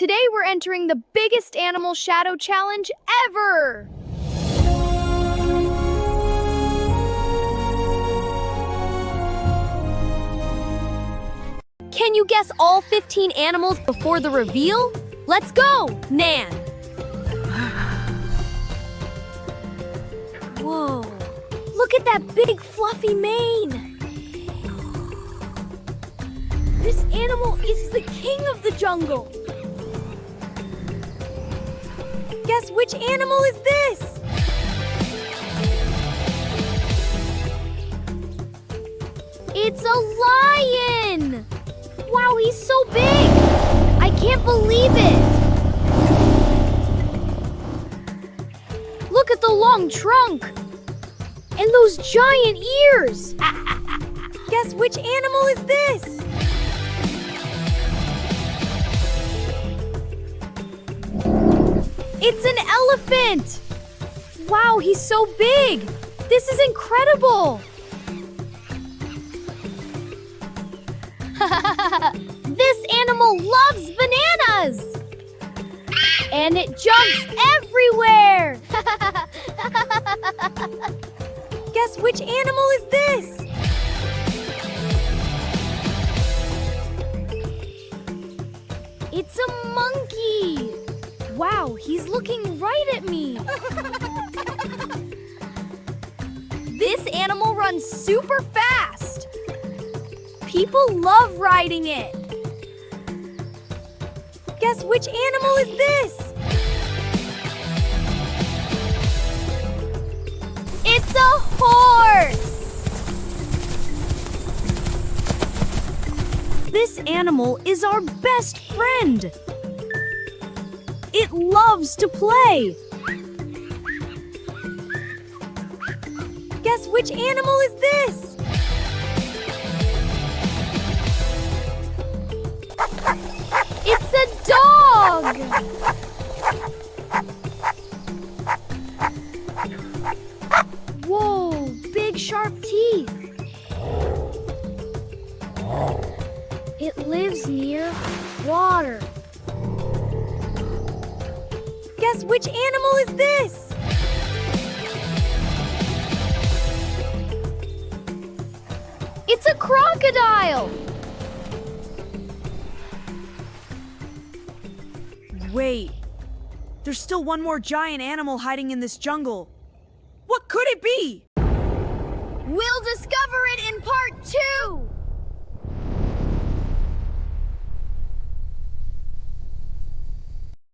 Today we're entering the biggest animal shadow challenge ever! Can you guess all 15 animals before the reveal? Let's go, Nan! Whoa, look at that big fluffy mane! This animal is the king of the jungle! Guess which animal is this? It's a lion! Wow, he's so big! I can't believe it! Look at the long trunk! And those giant ears! Guess which animal is this? It's an elephant! Wow, he's so big! This is incredible! This animal loves bananas! And it jumps everywhere! Guess which animal is this? It's a monkey! Wow, he's looking right at me! This animal runs super fast! People love riding it! Guess which animal is this? It's a horse! This animal is our best friend! It loves to play! Guess which animal is this? It's a dog! Whoa, big sharp teeth! It lives near water. Guess which animal is this? It's a crocodile! Wait, there's still one more giant animal hiding in this jungle. What could it be? We'll discover it in part 2!